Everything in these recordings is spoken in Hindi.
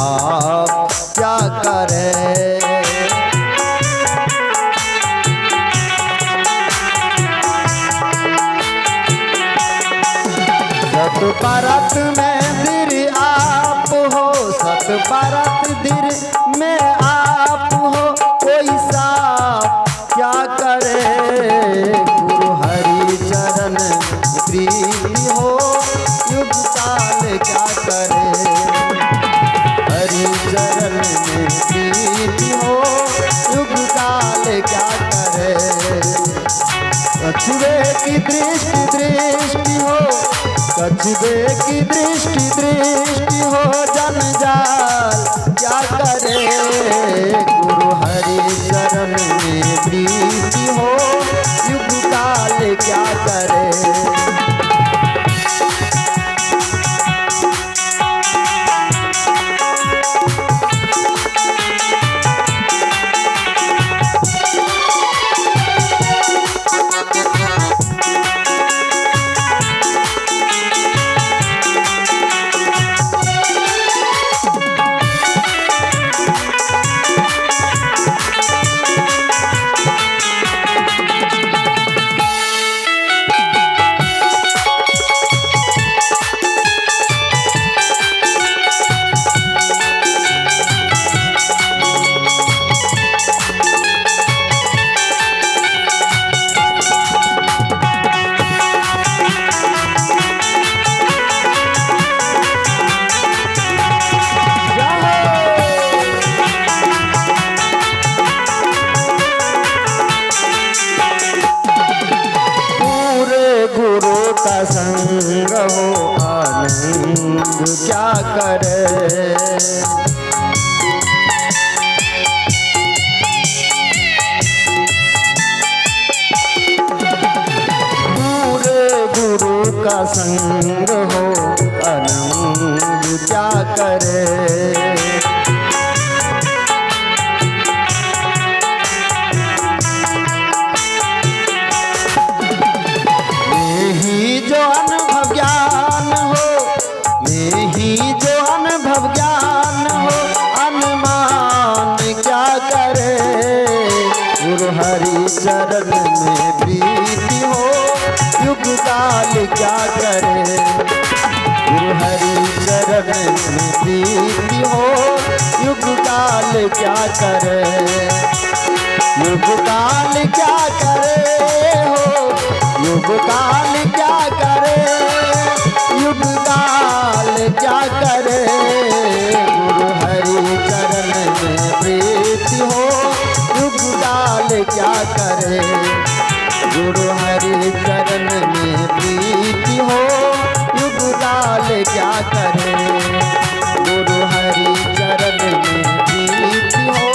आप क्या करें। सत परत में दिर आप हो, सत परत दिर में आप हो, कोई साफ क्या करे। गुरु हरि चरण प्रीति हो, युग काल क्या करे। हरि चरण में प्रीति हो, युग काल क्या करे। कछुए की दृष्टि दृष्टि हो, कछुए की दृष्टि दृष्टि हो, जंजाल क्या करे। गुरु हरि चरण में प्रीति हो, युग काल क्या करे। संग हो आनंद क्या करे। पूरे गुरु का संग हो आनंद क्या करे। हरि चरण में प्रीति हो, युग काल क्या करे। गुरु हरि चरण में प्रीति हो, युग काल क्या करे। युग काल क्या करे हो, युग काल क्या करे। युग काल क्या करे। गुरु हरि चरण में प्रीति हो, युग काल क्या करे। गुरु हरि चरण में प्रीति हो, युग काल क्या करे। गुरु हरि चरण में प्रीति हो,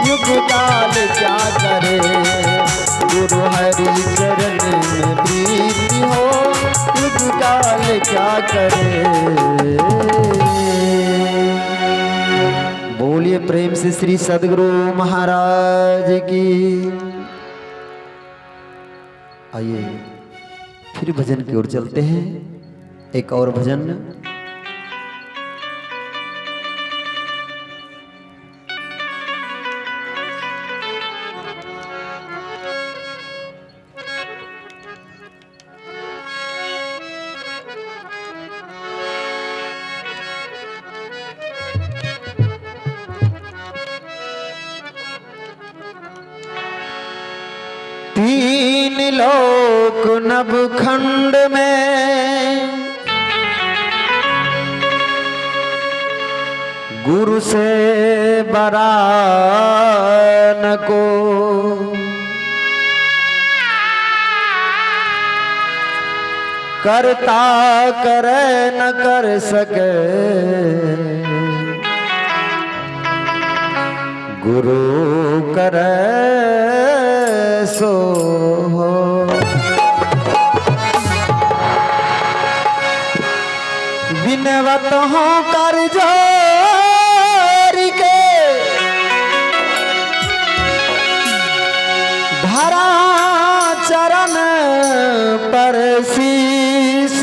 युग काल क्या करे। गुरु हरि चरण में प्रीति हो, युग काल क्या करे। बोलिए प्रेम से श्री सद्गुरु महाराज की। आइए फिर भजन की ओर चलते हैं। एक और भजन तीन लोक नवखंड में गुरु से बड़ा न को। करता करे न कर सके, गुरु करे सो हो। बिनवत हो कर जोर के धरा चरण पर शीस।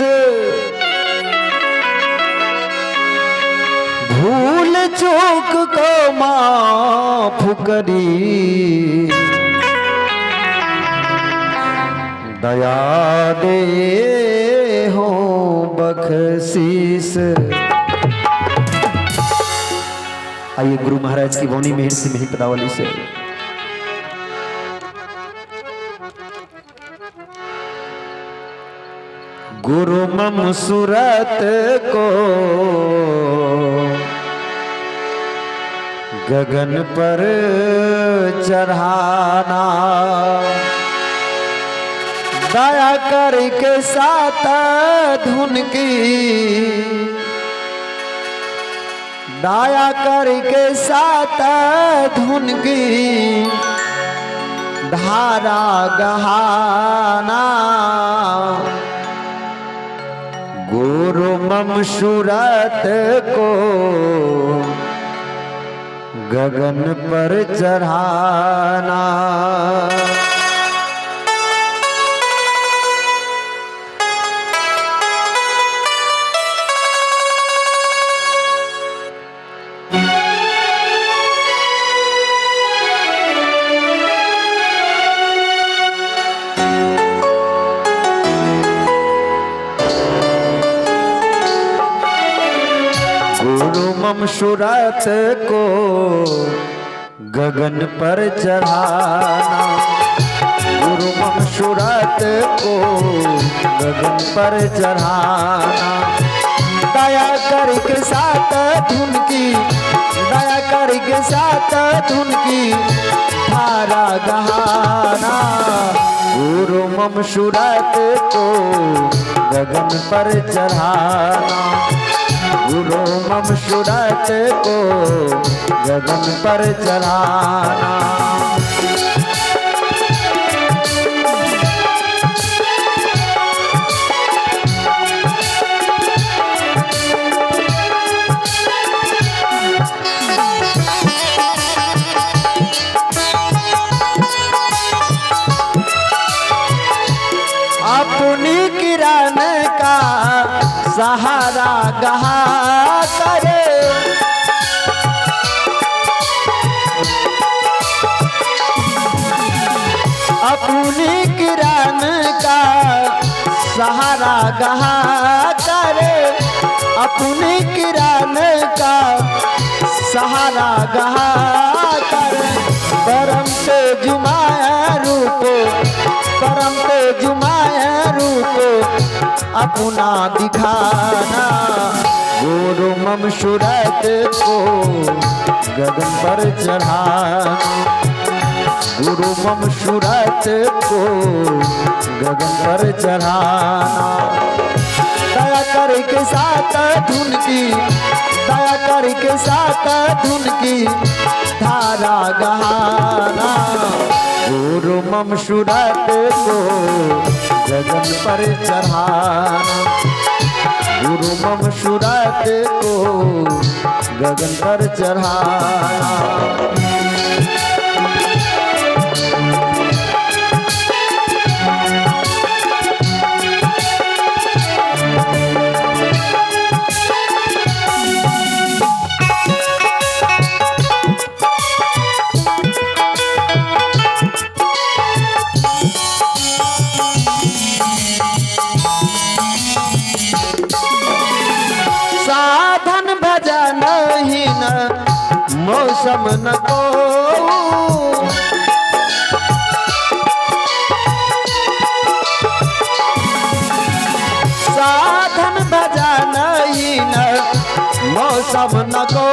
भूल चूक को माफ करी, दया दे हो बख्शीस। आइए गुरु महाराज की वाणी मेहर से मेही पदावली से। गुरु मम सूरत को गगन पर चढ़ाना, दया करके सात धुन की, दया करके सात धुन की धारा गहाना। गुरु मम सूरत को गगन पर चढ़ाना। गुरु मम सूरत को गगन पर चढ़ाना, गुरु मम सूरत को गगन पर चढ़ाना। दया करके सात धुन की, दया करके सात धुन की धारा गहाना। गुरु मम सूरत को गगन पर चढ़ाना, गुरु मम सूरत को गगन पर चढ़ाना। अपनी किरण का सहारा गहा करे, अपनी किरण का सहारा गहा करे, अपनी किरण का सहारा गहा करे। परम से जुमाया रूप, परम से जुमाया रूप अपना दिखाना। गुरु मम सूरत को गगन पर चढ़ाना, गुरु मम सूरत को गगन पर चढ़ाना। दया करके सात धुन की, दया करके सात धुन की धारा गहाना। गुरु मम सूरत को गगन पर चढ़ाना, गुरु मम सूरत को गगन पर चढ़ाना। साधन भजन ही न मौसम न को, साधन भजन ही न मौसम न को,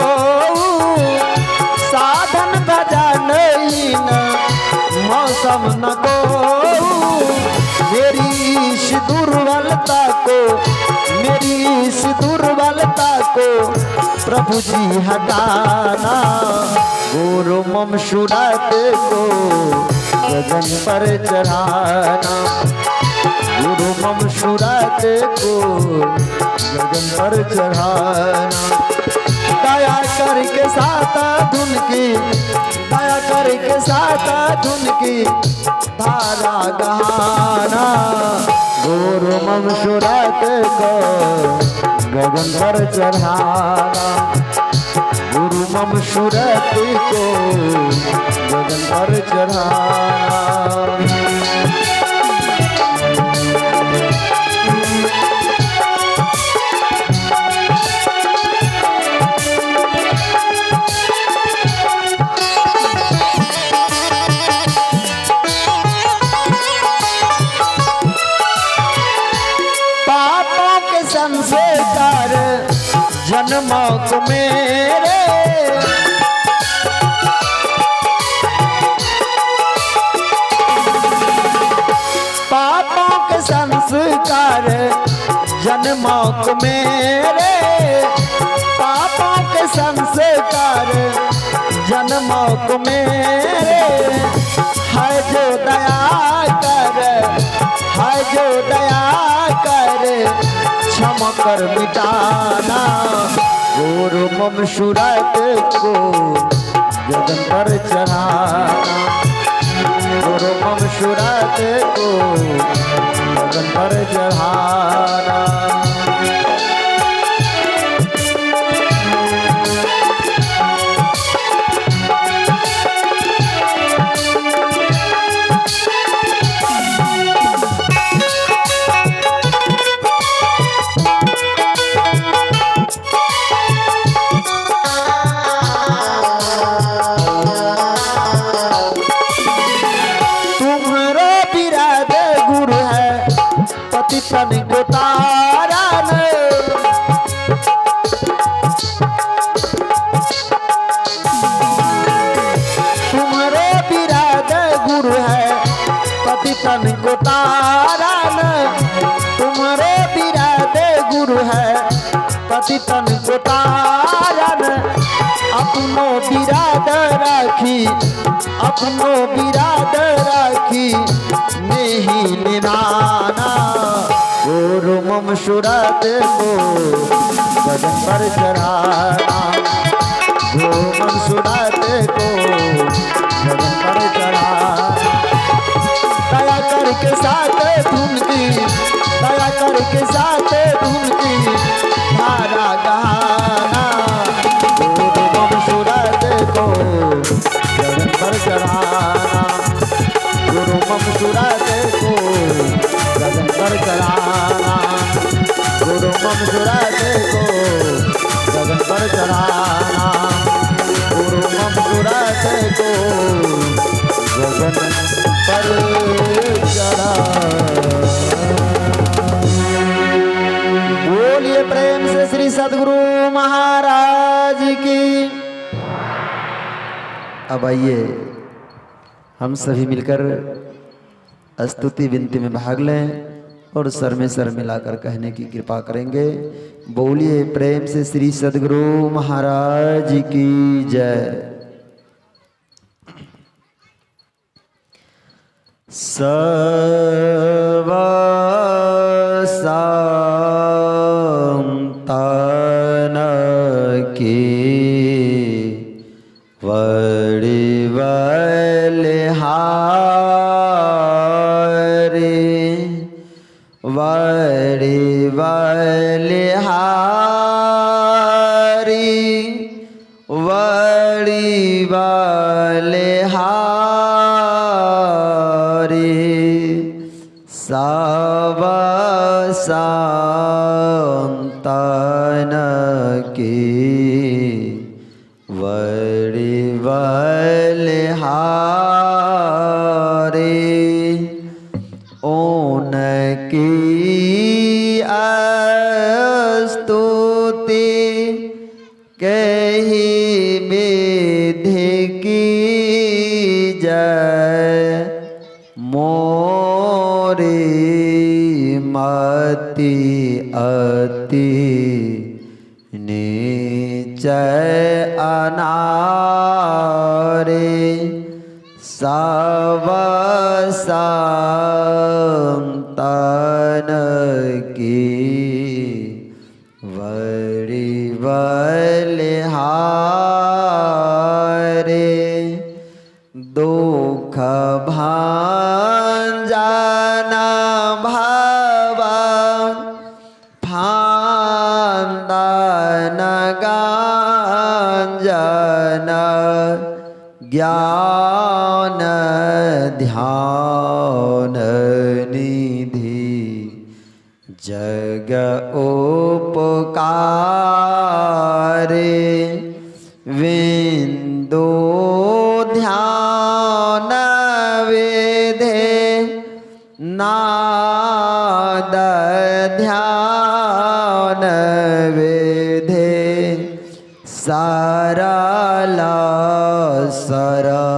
साधन भजन ही न मौसम न को। मेरी इस दुर्बलता को, मेरी इस दुर्बलता को प्रभु जी हटाना। गुरु मम सूरत को गगन पर चढ़ाना, गुरु मम सूरत को गगन पर चढ़ाना। दया करके सात धुन की, दया करके सात धुन की धारा गहाना। गुरु मम सूरत को गगन पर चढ़ाना, गुरु मम सूरत को गगन पर चढ़ाना। संस्कार जन्मों को मेरे पापों के संस्कार जन्मों को मेरे पापों के संस्कार जन्मों को मेरे है जो दया कर है जो दया कर क्षमा कर मिटाना। गुरु मम सूरत को गगन पर चढ़ाना। गुरु मम सूरत को गगन पर चढ़ाना। तन को तारन तुम्हारे विराग गुरु है पति तन को तारन। तुम्हारे विराग गुरु है पति तन को तारन। अपनो विराग राखी अपनो विराग राखी नहीं निभाना। गुरु मम सूरत को गगन पर चढ़ाना। गुरु मम सूरत को गगन पर चढ़ाना। दया करके साथ धुन की दया करके साथ धुन की धारा गाना। गुरु मम सूरत को गगन पर चढ़ाना। गुरु मम सूरत को गगन पर चढ़ाना। गुरु मम सूरत को गगन पर चढ़ाना। गुरु मम सूरत को गगन पर चढ़ाना। बोलिए प्रेम से श्री सद्गुरु महाराज की। अब आइए हम सभी मिलकर स्तुति विनती में भाग लें और सर में सर मिलाकर कहने की कृपा करेंगे। बोलिए प्रेम से श्री सद्गुरु महाराज की जय। सर्व संतान की बड़ी बड़ी बलिहारी बड़ी बलिहारी सब संतान की बड़ी बलिहारी उनकी स्तुति कही विधि की जय। मोरी मति अति नीचय अनारे सब संतान की बड़ी बलिहारी दुख भांजना भावा फांदन गाना ज्ञान ध्यान निधि जग उपकारे विंदो ध्यान वेधे नाद ध्यान वेधे सरला सरल